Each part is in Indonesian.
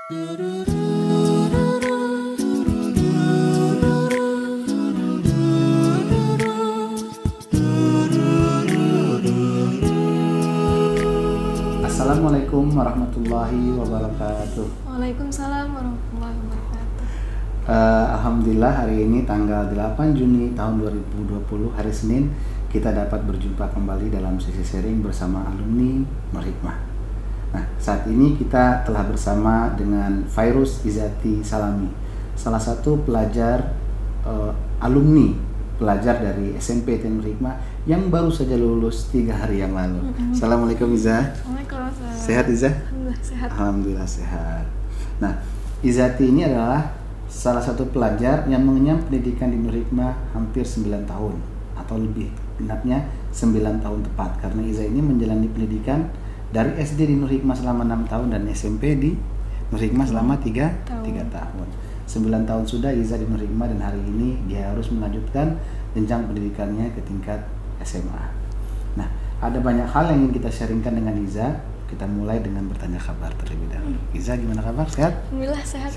Assalamualaikum warahmatullahi wabarakatuh. Waalaikumsalam warahmatullahi wabarakatuh. Alhamdulillah hari ini tanggal 8 Juni tahun 2020 hari Senin kita dapat berjumpa kembali dalam sesi sharing bersama alumni Nur Hikmah. Nah, saat ini kita telah bersama dengan Fairuz Izzati Salami, salah satu pelajar alumni pelajar dari SMP Nur Hikmah yang baru saja lulus 3 hari yang lalu. Assalamualaikum Iza. Waalaikumsalam. Sehat Iza? Alhamdulillah sehat. Alhamdulillah sehat. Nah, Izzati ini adalah salah satu pelajar yang mengenyam pendidikan di Nur Hikmah hampir 9 tahun atau lebih, genapnya 9 tahun tepat, karena Iza ini menjalani pendidikan dari SD di Nur Hikmah selama 6 tahun dan SMP di Nur Hikmah selama 3 tahun. 9 tahun sudah Iza di Nur Hikmah dan hari ini dia harus melanjutkan jenjang pendidikannya ke tingkat SMA. Nah, ada banyak hal yang ingin kita sharingkan dengan Iza. Kita mulai dengan bertanya kabar terlebih dahulu. Iza, gimana kabar? Sehat? Alhamdulillah sehat.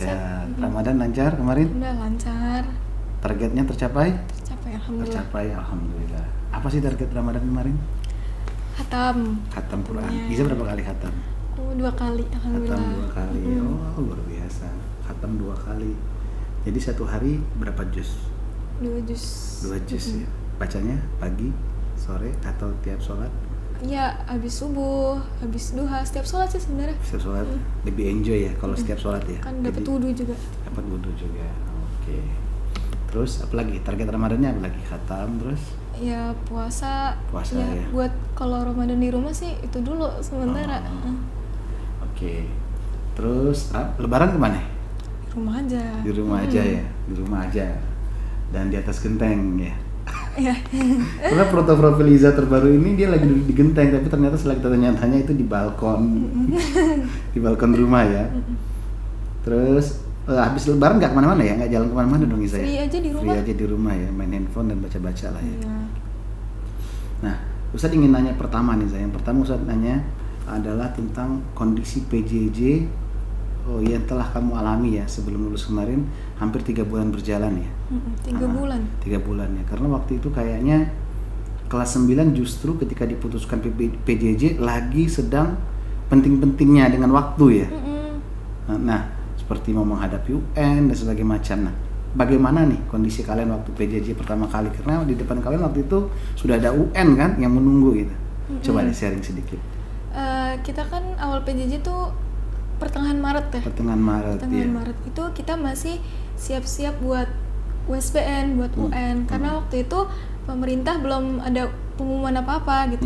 Ramadan lancar kemarin? Udah lancar. Targetnya tercapai? Tercapai alhamdulillah. Tercapai, alhamdulillah. Apa sih target Ramadan kemarin? Khatam Quran. Iza berapa kali khatam? 2 kali alhamdulillah. Khatam 2 kali. Oh, luar biasa. Khatam 2 kali. Jadi satu hari berapa juz? 2 juz. 2 juz ya. Bacanya pagi, sore atau tiap sholat? Ya, habis subuh, habis duha, setiap sholat sih sebenarnya. Setiap sholat lebih enjoy ya kalau setiap sholat ya. Kan dapat wudu juga. Dapat wudu juga. Oke. Terus apa lagi? Target Ramadannya apa lagi? Khatam terus? Ya puasa ya. Buat kalau Ramadan di rumah sih itu dulu sementara. Oke. Terus Lebaran kemana? Di rumah aja. Di rumah aja ya. Di rumah aja. Dan di atas genteng ya. Iya. Karena foto profil Iza terbaru ini dia lagi duduk di genteng, tapi ternyata setelah kita tanya-tanya itu di balkon. Di balkon rumah ya. Terus habis Lebaran nggak kemana-mana ya? Nggak jalan kemana-mana dong Iza ya? Free aja di rumah. Free aja di rumah ya, main handphone dan baca-baca lah ya. Iya. Nah, Ustadz ingin nanya pertama nih Iza. Yang pertama Ustadz nanya adalah tentang kondisi PJJ yang telah kamu alami ya sebelum lulus kemarin, hampir 3 bulan berjalan ya. 3 bulan. 3 bulan ya. Karena waktu itu kayaknya kelas 9 justru ketika diputuskan PJJ lagi sedang penting-pentingnya dengan waktu ya. Nah, seperti mau menghadapi UN dan sebagainya macam. Nah, bagaimana nih kondisi kalian waktu PJJ pertama kali? Karena di depan kalian waktu itu sudah ada UN kan yang menunggu gitu. Coba deh sharing sedikit. Kita kan awal PJJ tuh pertengahan Maret ya. Pertengahan Maret itu kita masih siap-siap buat USBN, buat UN, karena waktu itu pemerintah belum ada pengumuman apa-apa gitu.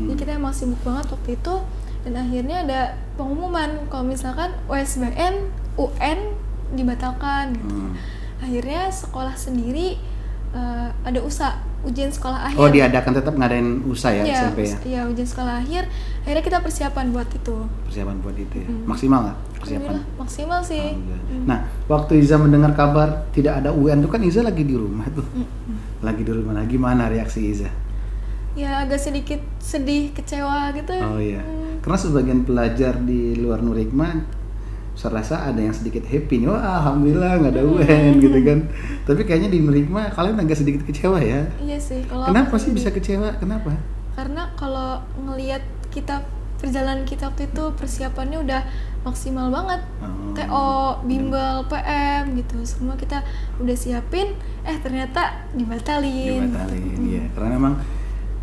Jadi kita emang sibuk banget waktu itu, dan akhirnya ada pengumuman kalau misalkan USBN, UN dibatalkan gitu. Akhirnya sekolah sendiri ada ujian sekolah akhir. Oh, diadakan tetap ngadain USA ya, SMP ya? Iya, ujian sekolah akhir. Akhirnya kita persiapan buat itu. Persiapan buat itu ya? Maksimal nggak persiapan? Maksimal sih. Nah, waktu Iza mendengar kabar tidak ada UN itu kan Iza lagi di rumah tuh. Lagi di rumah. Nah, gimana reaksi Iza? Ya agak sedikit sedih, kecewa gitu. Oh iya. Karena sebagian pelajar di luar Nur Hikmah saya rasa ada yang sedikit happy nih, wah alhamdulillah nggak ada UN gitu kan. Tapi kayaknya di Nur Hikmah kalian agak sedikit kecewa ya. Iya sih. Kenapa sih bisa kecewa? Kenapa? Karena kalau ngelihat perjalanan kita waktu itu persiapannya udah maksimal banget. TO, bimbel, PM gitu, semua kita udah siapin, ternyata dibatalin. Iya. Karena memang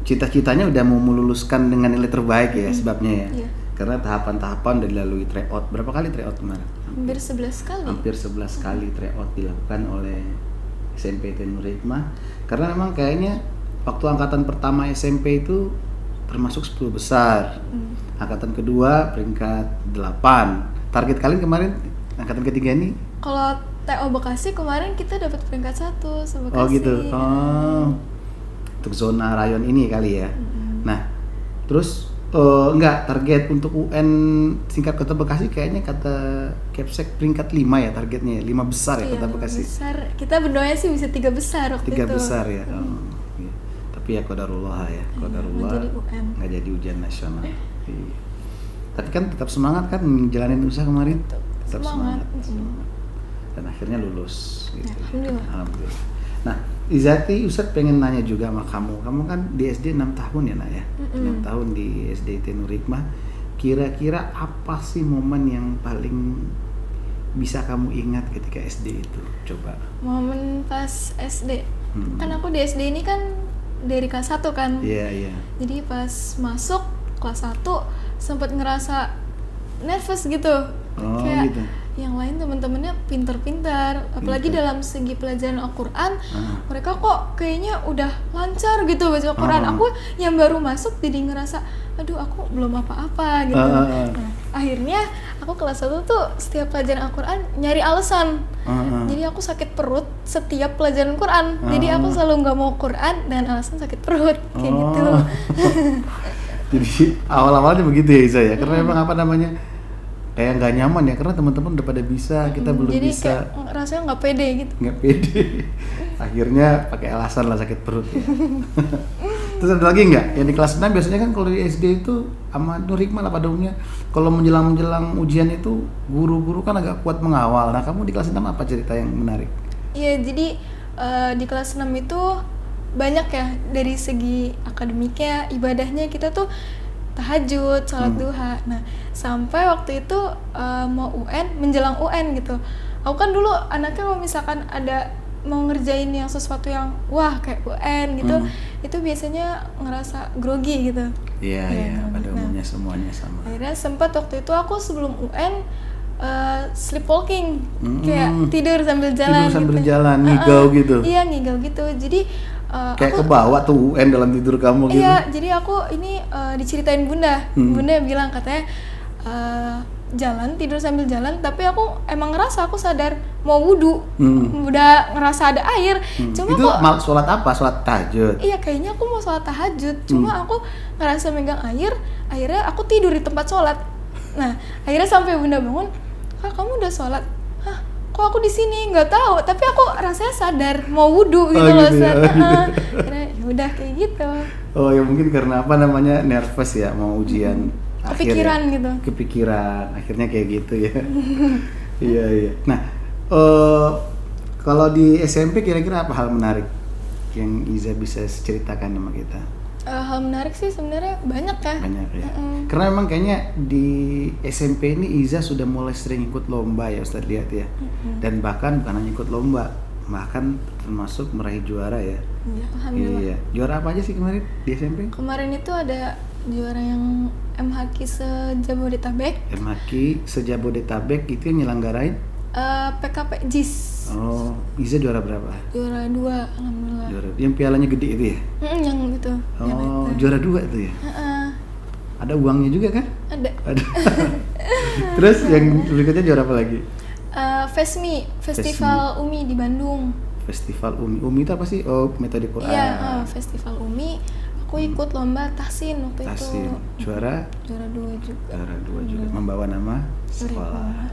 cita-citanya udah mau meluluskan dengan nilai terbaik ya sebabnya ya. Iya. Karena tahapan-tahapan udah dilalui tryout. Berapa kali tryout kemarin? Hampir 11 kali. Hampir 11 kali tryout dilakukan oleh SMP Nur Hikmah. Karena memang kayaknya waktu angkatan pertama SMP itu termasuk 10 besar. Angkatan kedua peringkat 8. Target kalian kemarin angkatan ketiga ini? Kalau TO Bekasi kemarin kita dapat peringkat 1 se-Bekasi. Oh gitu. Untuk zona rayon ini kali ya. Nah, terus enggak, target untuk UN tingkat Kota Bekasi kayaknya kata Kepsek peringkat 5 ya targetnya, 5 besar ya Kota Bekasi. Besar. Kita berdoanya sih bisa 3 besar waktu 3 itu. 3 besar ya. Iya. Tapi ya qadarullah ya, qadarullah. Nggak jadi ujian nasional. Iya. Tapi kan tetap semangat kan menjalanin usaha kemarin. tetap semangat. Dan akhirnya lulus gitu. Alhamdulillah. Alhamdulillah. Nah, Izati, Ustadz pengen nanya juga sama kamu kan di SD 6 tahun ya nak ya, 6 tahun di SD IT Nur Hikmah. Kira-kira apa sih momen yang paling bisa kamu ingat ketika SD itu? Coba. Momen pas SD, kan aku di SD ini kan dari kelas 1 kan. Iya. Jadi pas masuk kelas 1 sempat ngerasa nervous gitu. Oh, kayak gitu. yang lain teman-temannya pintar-pintar, apalagi dalam segi pelajaran Al-Quran, mereka kok kayaknya udah lancar gitu baca Al-Quran. Aku yang baru masuk jadi ngerasa, aduh aku belum apa-apa gitu. Nah, akhirnya aku kelas 1 tuh setiap pelajaran Al-Quran nyari alasan. Jadi aku sakit perut setiap pelajaran Quran. Jadi aku selalu nggak mau Quran dan alasan sakit perut kayak gitu. Jadi awal-awalnya begitu ya Isa ya, karena memang apa namanya, kayak nggak nyaman ya, karena teman-teman udah pada bisa, kita belum jadi bisa. Jadi kayak rasanya nggak pede gitu. Nggak pede. Akhirnya pakai alasan lah sakit perut ya. Terus ada lagi nggak? Yang di kelas 6 biasanya kan kalau di SD itu sama Nur Hikmah lah pada umumnya, kalau menjelang ujian itu guru-guru kan agak kuat mengawal. Nah kamu di kelas 6 apa cerita yang menarik? Iya, jadi di kelas 6 itu banyak ya dari segi akademiknya, ibadahnya kita tuh tahajud, sholat duha. Nah, sampai waktu itu mau UN, menjelang UN gitu. Aku kan dulu anaknya kalau misalkan ada mau ngerjain yang sesuatu yang wah kayak UN gitu, itu biasanya ngerasa grogi gitu. Iya, pada umumnya semuanya sama. Akhirnya sempat waktu itu aku sebelum UN sleepwalking, kayak tidur sambil jalan. Tidur sambil gitu. jalan, ngigau gitu. Iya, ngigau gitu. Jadi kayak kebawa tuh UN dalam tidur kamu gitu. Iya, jadi aku ini diceritain bunda. Bunda bilang katanya jalan, tidur sambil jalan, tapi aku emang ngerasa aku sadar mau wudhu, udah ngerasa ada air. Cuma itu sholat apa? Sholat tahajud? Iya, kayaknya aku mau sholat tahajud. Cuma aku ngerasa megang air, akhirnya aku tidur di tempat sholat. Nah, akhirnya sampai bunda bangun, "Kak, kamu udah sholat?" "Hah, kok aku di sini?" Nggak tahu, tapi aku rasanya sadar mau wudhu gitu loh. Gitu ya, Karena udah kayak gitu. Oh ya, mungkin karena apa namanya, nervous ya mau ujian. Kepikiran akhir, gitu. Kepikiran, akhirnya kayak gitu ya. Iya. Nah, kalau di SMP kira-kira apa hal menarik yang Iza bisa ceritakan sama kita? Hal menarik sih sebenarnya banyak ya. Banyak ya. Karena memang kayaknya di SMP ini Iza sudah mulai sering ikut lomba ya Ustadz lihat ya. Dan bahkan bukan hanya ikut lomba, bahkan termasuk meraih juara ya. Iya, alhamdulillah. Iya. Juara apa aja sih kemarin di SMP? Kemarin itu ada juara yang MHQ se-Jabodetabek. MHQ se-Jabodetabek itu yang nyelenggarain? PKP JIS. Oh, Iza juara berapa? Juara 2, alhamdulillah. Juara. Yang pialanya gede itu ya? Yang gitu. Oh, juara 2 itu ya? Ada uangnya juga kan? Ada. Terus yang berikutnya juara apa lagi? FESMI, Festival Umi di Bandung. Festival Umi. Umi itu apa sih? Oh, metode Quran. Iya, Festival Umi. Aku ikut lomba tahsin waktu tahsin. itu. Juara 2 juga. Juara 2 juga. Membawa nama sekolah.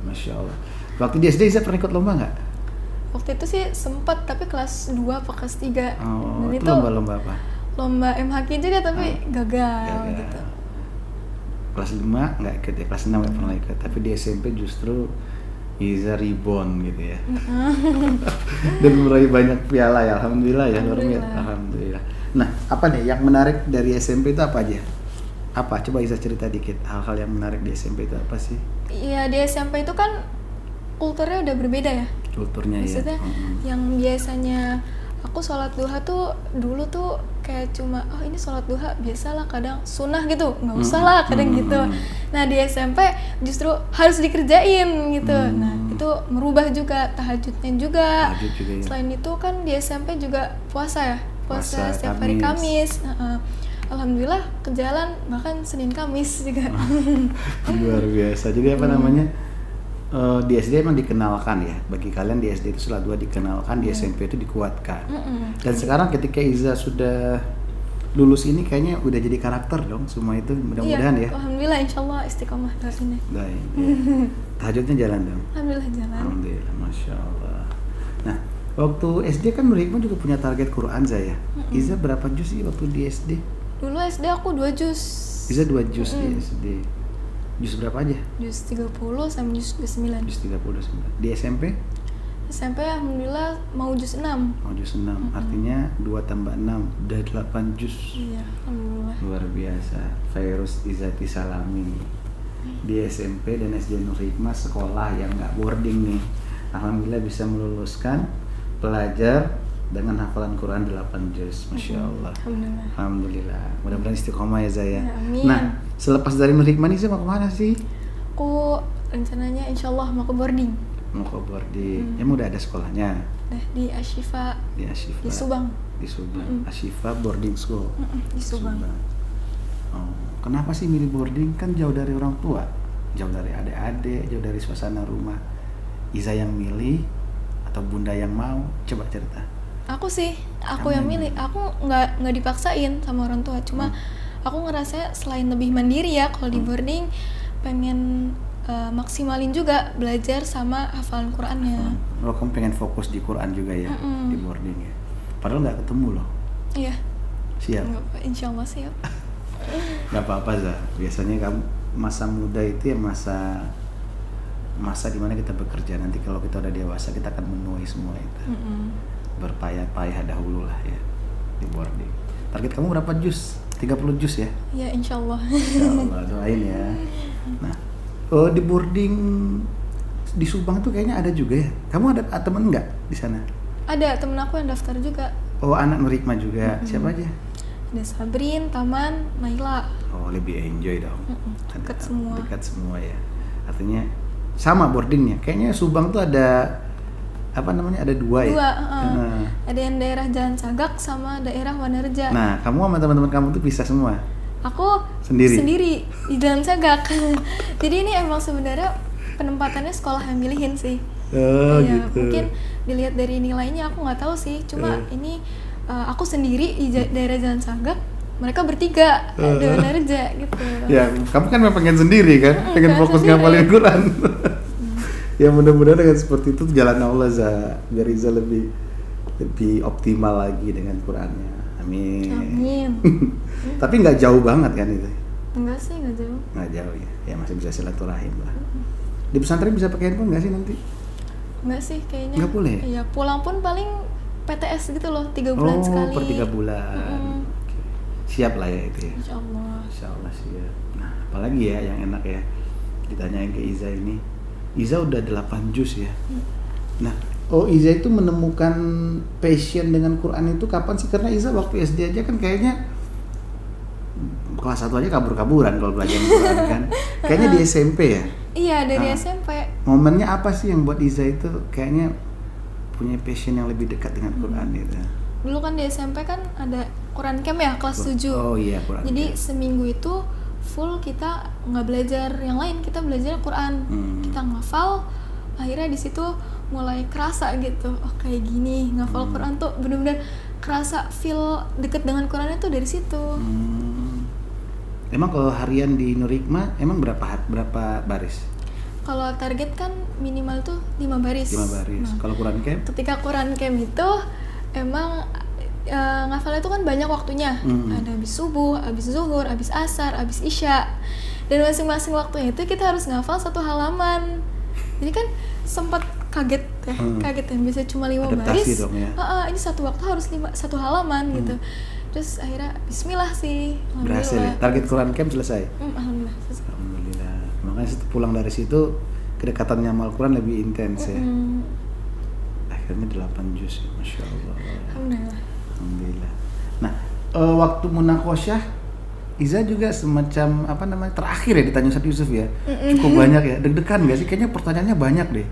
Masya Allah. Waktu di SD Iza pernah ikut lomba nggak? Waktu itu sih sempet, tapi kelas 2 atau kelas 3. Oh, Dan itu lomba-lomba apa? Lomba MHQ juga tapi gagal gitu. Kelas 5 nggak ikut ya, kelas 6 nggak pernah ikut. Tapi di SMP justru Iza rebound gitu ya. Dan meraih banyak piala ya, alhamdulillah ya. Alhamdulillah. Nah, apa nih yang menarik dari SMP itu apa aja? Apa? Coba Iza cerita dikit hal-hal yang menarik di SMP itu apa sih? Iya, di SMP itu kan kulturnya udah berbeda ya. Kulturnya maksudnya, ya. yang biasanya aku sholat duha tuh dulu tuh kayak cuma ini sholat duha biasalah, kadang sunnah gitu, nggak usah lah kadang gitu. Nah di SMP justru harus dikerjain gitu. Nah itu merubah juga tahajudnya juga. Ya. Selain itu kan di SMP juga puasa ya, puasa setiap hari Kamis. Alhamdulillah ke jalan bahkan Senin Kamis juga. Luar biasa. Jadi apa namanya, di SD emang dikenalkan ya, bagi kalian di SD itu sholat duha dikenalkan, di SMP itu dikuatkan. Dan sekarang ketika Iza sudah lulus ini kayaknya udah jadi karakter dong semua itu, mudah-mudahan ya. Alhamdulillah, insyaallah istiqomah terus ini. Baik. Tahajudnya jalan dong. Alhamdulillah jalan. Alhamdulillah, masya Allah. Nah, waktu SD kan Nur Hikmah juga punya target Quran Zaya. Iza berapa juz sih waktu di SD? Dulu SD aku 2 juz. Iza 2 juz di SD. Juz berapa aja? Juz 30 sampai juz 29. Juz 39. Di SMP? SMP alhamdulillah mau juz 6. Mau juz 6. Artinya 2 tambah 6 udah 8 juz. Iya, alhamdulillah. Luar biasa. Fairuz Izzati Salami di SMP dan SD Nur Hikmah, sekolah yang nggak boarding nih. Alhamdulillah bisa meluluskan pelajar dengan hafalan Quran 8 juz. Masya Allah. Alhamdulillah. Alhamdulillah. Mudah-mudahan istiqomah ya Zaya. Ya, amin. Nah, selepas dari Nur Hikmah ini saya mau kemana sih? Aku rencananya insya Allah mau ke boarding. Mau ke boarding. Emang udah ada sekolahnya? Di Ashifa Di Ashifa. di Subang. Di Subang. Ashifa boarding school. Di Subang. Oh, kenapa sih milih boarding? Kan jauh dari orang tua, jauh dari adik-adik, jauh dari suasana rumah. Iza yang milih atau bunda yang mau? Coba cerita. Aku sih, aku Kamu yang yang milih. Aku nggak dipaksain sama orang tua. Cuma aku ngerasa selain lebih mandiri ya, kalau di boarding pengen maksimalin juga belajar sama hafalan Qurannya. Oh, kamu pengen fokus di Quran juga ya di boarding ya. Padahal nggak ketemu loh. Iya. Siap. Nggak apa, insya Allah siap. Nggak apa-apa Za. Biasanya kamu masa muda itu ya masa dimana kita bekerja. Nanti kalau kita udah dewasa kita akan memenuhi semua itu. Berpayah-payah dahulu lah ya di boarding. Target kamu berapa juz? 30 juz ya? Ya insya Allah. Insya Allah, doain ya. Nah, di boarding di Subang tuh kayaknya ada juga ya. Kamu ada temen nggak di sana? Ada temen aku yang daftar juga. Oh, anak Nur Hikmah juga. Siapa aja? Ada Sabrin, Taman, Naila. Oh, lebih enjoy dong. Dekat semua. Dekat semua ya. Artinya sama boardingnya. Kayaknya Subang tuh ada apa namanya? Ada dua ya. Ada yang daerah Jalan Cagak sama daerah Wanerja. Nah, kamu sama teman-teman kamu tuh pisah semua. Aku sendiri di Jalan Cagak. Jadi ini emang sebenarnya penempatannya sekolah yang milihin sih. Oh, ya, gitu. Mungkin dilihat dari nilainya aku nggak tahu sih. Cuma ini aku sendiri di daerah Jalan Cagak. Mereka bertiga di Wanerja gitu. Ya, kamu kan memang pengen sendiri kan? Pengen fokus ngapalin Quran. Ya mudah-mudahan dengan seperti itu jalan Allah biar Iza lebih optimal lagi dengan Qurannya. Amin. Amin. Tapi nggak jauh banget kan itu? Enggak sih, nggak jauh. Nggak jauh ya. Ya masih bisa silaturahim lah. Di pesantren bisa pakai handphone nggak sih nanti? Enggak sih kayaknya. Nggak boleh? Iya, pulang pun paling PTS gitu loh, 3 bulan sekali. Oh, per 3 bulan. Oke. Siap lah ya itu ya. Insya Allah. Insya Allah siap. Nah, apalagi ya yang enak ya ditanyain ke Iza ini. Iza udah 8 juz ya. Nah, Iza itu menemukan passion dengan Quran itu kapan sih? Karena Iza waktu SD aja kan kayaknya kelas 1 aja kabur-kaburan kalau belajar Quran kan. Kayaknya di SMP ya? Iya, dari SMP. Momennya apa sih yang buat Iza itu kayaknya punya passion yang lebih dekat dengan Quran itu? Dulu kan di SMP kan ada Quran Camp ya, kelas 7. Oh iya, Quran Jadi Camp. seminggu itu full kita nggak belajar yang lain, kita belajar Quran. Kita ngafal, akhirnya di situ mulai kerasa gitu, oh kayak gini ngafal Quran tuh bener-bener kerasa feel deket dengan Qurannya tuh dari situ. Emang kalau harian di Nur Hikmah emang berapa baris? Kalau target kan minimal tuh 5 baris. 5 baris. Nah, kalau Quran Camp? ketika Quran Camp itu emang ngafalnya itu kan banyak waktunya. Ada habis subuh, habis zuhur, habis asar, habis isya. Dan masing-masing waktunya itu kita harus ngafal 1 halaman. Jadi kan sempat kaget ya, kaget ya. Biasanya cuma 5 baris. Dong ya. Ini satu waktu harus 1 halaman gitu. Terus akhirnya bismillah sih. Berhasil ya? Target Quran Camp selesai? Alhamdulillah. Alhamdulillah. Makanya pulang dari situ kedekatannya sama Al-Quran lebih intens ya. Akhirnya 8 juz ya, Masya Allah. Alhamdulillah. Nah, waktu munakosyah Iza juga semacam terakhir ya ditanya Ustadz Yusuf ya. Cukup banyak ya. Deg-degan nggak sih? Kayaknya pertanyaannya banyak deh.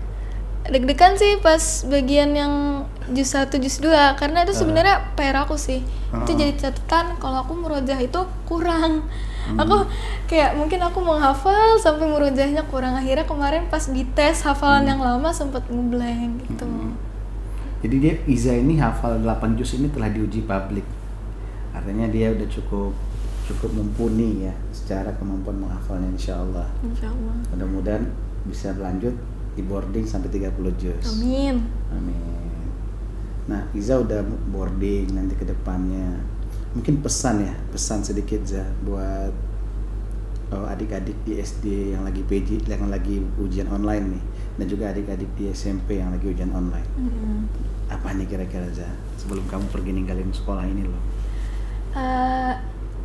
Deg-degan sih pas bagian yang juz 1, juz 2 karena itu sebenarnya PR aku sih. Itu jadi catatan kalau aku murojaah itu kurang. Aku kayak mungkin aku mau hafal sampai murojaahnya kurang. Akhirnya kemarin pas dites hafalan yang lama sempat ngeblank gitu. Jadi Iza ini hafal 8 juz ini telah diuji publik. Artinya dia udah cukup mumpuni ya secara kemampuan menghafalnya insyaallah. Insyaallah. Mudah-mudahan bisa berlanjut di boarding sampai 30 juz. Amin. Amin. Nah, Iza udah boarding nanti ke depannya. Mungkin pesan sedikit Za buat adik-adik di SD yang lagi PJ, yang lagi ujian online nih, dan juga adik-adik di SMP yang lagi ujian online. Apa nih kira-kira Za, sebelum kamu pergi ninggalin sekolah ini loh?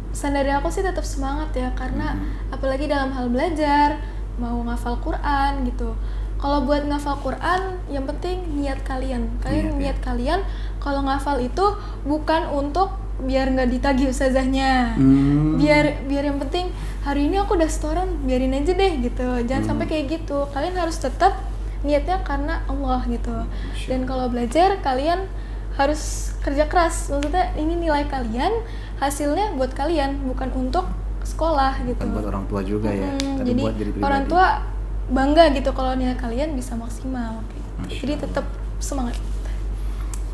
Pesan dari aku sih tetap semangat ya, karena apalagi dalam hal belajar, mau ngafal Quran gitu. Kalau buat ngafal Quran, yang penting niat kalian. Niat kalian kalau ngafal itu bukan untuk biar nggak ditagih ustazahnya. Biar yang penting hari ini aku udah setoran, biarin aja deh gitu. Jangan sampai kayak gitu. Kalian harus tetap niatnya karena Allah gitu. Dan kalau belajar kalian harus kerja keras. Maksudnya ini nilai kalian, hasilnya buat kalian, bukan untuk sekolah gitu. Bukan buat orang tua juga ya. Jadi buat diri pribadi. orang tua bangga gitu kalau nilai kalian bisa maksimal gitu. Jadi tetap semangat.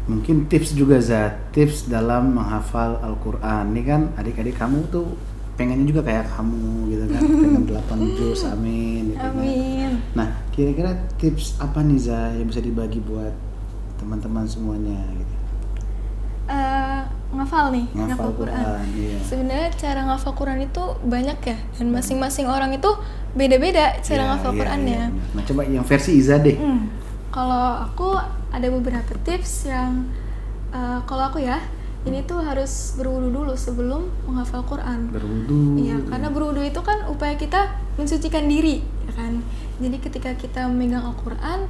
Mungkin tips juga Za, tips dalam menghafal Al-Quran. Ini kan adik-adik kamu tuh pengennya juga kayak kamu gitu kan, pengen 8 juz, amin gitu. Amin. Nah, kira-kira tips apa nih Za yang bisa dibagi buat teman-teman semuanya gitu? Ngafal nih, ngafal Quran. Iya. Sebenarnya cara ngafal Quran itu banyak ya, dan masing-masing orang itu beda-beda cara ngafal Qurannya. Nah, coba yang versi Iza deh. Kalau aku ada beberapa tips yang kalau aku ya, ini tuh harus berwudu dulu sebelum menghafal Quran. Berwudu. Iya, karena berwudu itu kan upaya kita mensucikan diri, ya kan. Jadi ketika kita memegang Al-Quran,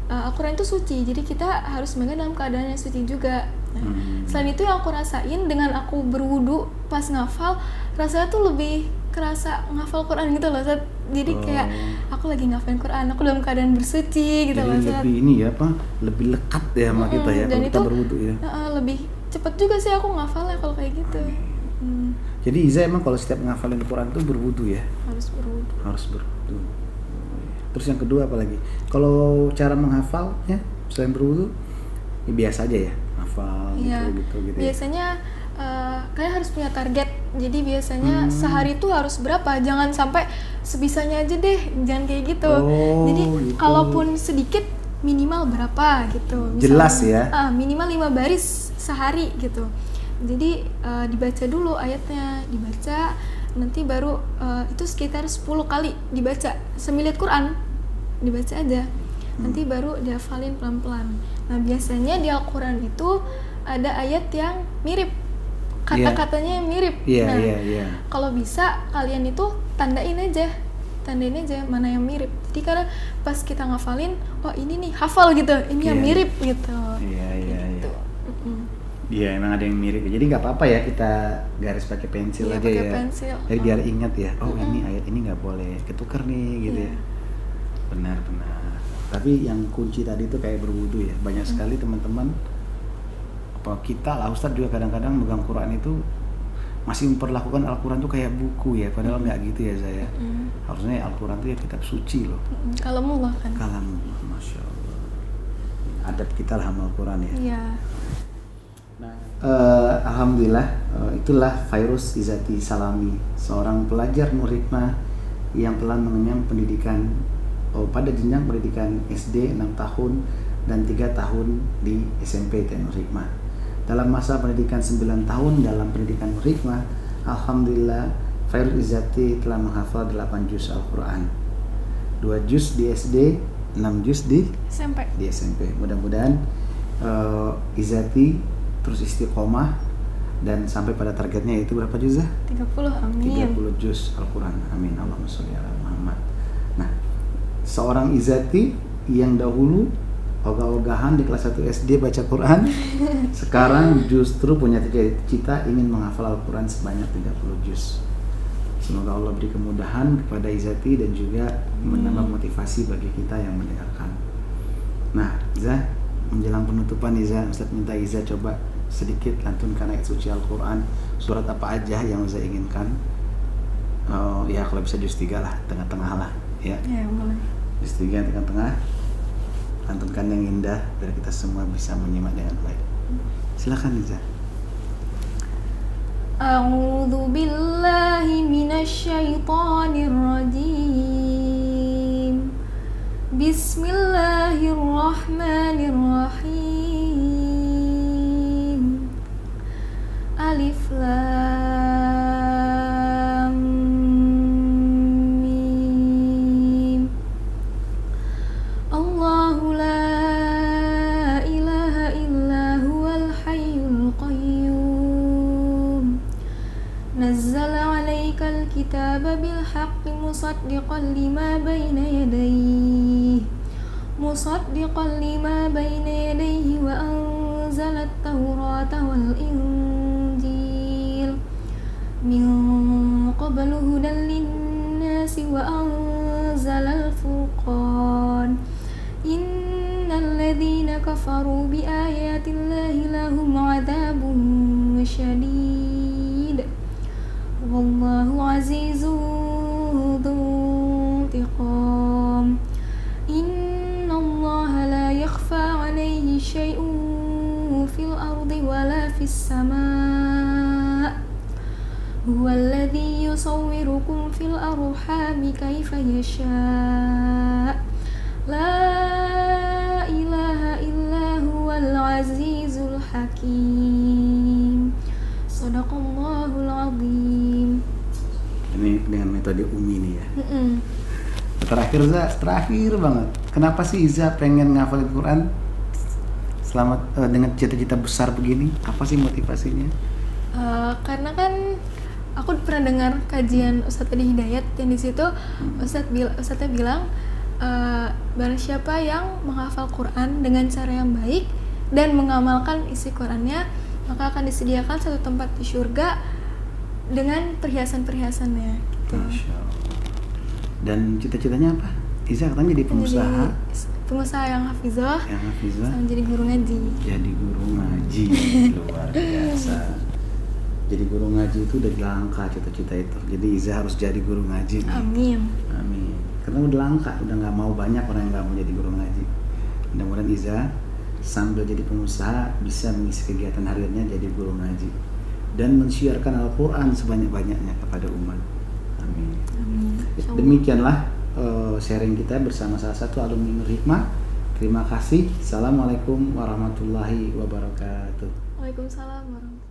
Al-Quran itu suci, jadi kita harus memegang dalam keadaan yang suci juga. Nah, selain itu yang aku rasain dengan aku berwudu pas ngafal, rasanya tuh lebih kerasa ngafal Quran gitu loh. Jadi kayak aku lagi ngafalin Quran, aku dalam keadaan bersuci gitu loh. Jadi lebih ini ya apa? Lebih lekat ya sama kita ya kalau kita berwudu ya. Lebih cepet juga sih aku ngafalnya kalau kayak gitu. Jadi Iza emang kalau setiap ngafalin Quran tuh berwudu ya? Harus berwudu. Terus yang kedua apa lagi? Kalau cara menghafalnya selain berwudu, ya biasa aja ya, hafal gitu. Biasanya kalian harus punya target. Jadi biasanya sehari itu harus berapa? Jangan sampai sebisanya aja deh, jangan kayak gitu. Jadi kalaupun sedikit minimal berapa gitu. Misalnya, jelas ya. Minimal 5 baris sehari gitu. Jadi dibaca dulu ayatnya, dibaca. Nanti baru itu sekitar 10 kali dibaca, semilit Quran dibaca aja, nanti baru dihafalin pelan-pelan. Nah biasanya di Al-Quran itu ada ayat yang mirip, kata-katanya yang mirip. Kalau bisa kalian itu tandain aja mana yang mirip. Jadi karena pas kita ngafalin, oh ini nih hafal gitu, ini yang mirip gitu. Iya, emang ada yang mirip. Jadi nggak apa-apa ya kita garis pakai pensil aja ya. Pensil. Jadi biar ingat ya. Oh ini ayat ini nggak boleh ketukar nih gitu ya. Benar. Tapi yang kunci tadi itu kayak berwudu ya. Banyak sekali teman-teman. Apa kita lah Ustadz juga kadang-kadang megang Quran itu masih memperlakukan Al-Quran tuh kayak buku ya. Padahal nggak gitu ya saya. Harusnya Al-Quran itu ya kitab suci loh. Kalamullah kan. Kalamullah, masya Allah. Adab kita lah sama Al-Quran ya. Iya. Nah, alhamdulillah itulah Fairuz Izati Salami, seorang pelajar Nur Hikmah yang telah mengenyam pendidikan pada jenjang pendidikan SD 6 tahun dan 3 tahun di SMP Nur Hikmah. Dalam masa pendidikan 9 tahun dalam pendidikan Nur Hikmah, alhamdulillah Fairuz Izati telah menghafal 8 juz Al-Quran, 2 juz di SD, 6 juz di SMP. Mudah-mudahan Izati terus istiqomah dan sampai pada targetnya itu berapa juz? 30, amin. 30 juz Al-Quran, amin. Allahumma sholli ala Muhammad. Nah, seorang Izati yang dahulu ogah-ogahan di kelas 1 SD baca Quran, sekarang justru punya cita-cita ingin menghafal Al-Quran sebanyak 30 juz. Semoga Allah beri kemudahan kepada Izati dan juga menambah motivasi bagi kita yang mendengarkan. Nah, Iza, menjelang penutupan Iza, Ustaz minta Iza coba sedikit lantunkan ayat suci Al-Quran, surat apa aja yang Iza inginkan. Ya kalau bisa juz 3 lah, tengah-tengah lah ya. Ya boleh. Juz 3 tengah-tengah, lantunkan yang indah biar kita semua bisa menyimak dengan baik. Silakan Iza. A'udzu billahi minasy syaithanir rajim. Bismillahirrahmanirrahim. Alif Lam الكتاب بالحق مصدقا لما بين يديه وأنزل التوراة والإنجيل من قبل هدى للناس وأنزل الفرقان إن الذين كفروا بآيات الله لهم عذاب شديد والله عزيز ذو انتقام إن الله لا يخفى عليه شيء في الأرض ولا في السماء هو الذي يصوركم في الأرحام كيف يشاء لا إله إلا هو العزيز الحكيم صدق الله العظيم. Ini dengan metode Umi nih ya. Terakhir banget. Kenapa sih Iza pengen ngafalin Quran dengan cita-cita besar begini? Apa sih motivasinya? Karena kan aku pernah dengar kajian Ustadz Adi Hidayat yang di situ Ustadznya bilang barang siapa yang menghafal Quran dengan cara yang baik dan mengamalkan isi Qurannya, maka akan disediakan satu tempat di surga dengan perhiasan-perhiasannya gitu. Masya Allah. Dan cita-citanya apa? Iza katanya jadi pengusaha. Pengusaha yang hafizah. Sama jadi guru ngaji. Jadi guru ngaji. Luar biasa. Jadi guru ngaji itu udah langka cita-cita itu. Jadi Iza harus jadi guru ngaji nih. Amin. Karena udah langka, udah nggak mau banyak orang yang nggak mau jadi guru ngaji. Mudah-mudahan Iza sambil jadi pengusaha bisa mengisi kegiatan hariannya jadi guru ngaji dan mensiarkan Al-Quran sebanyak-banyaknya kepada umat. Amin. Demikianlah sharing kita bersama salah satu alumni Nur Hikmah. Terima kasih. Assalamualaikum warahmatullahi wabarakatuh. Waalaikumsalam warahmatullahi wabarakatuh.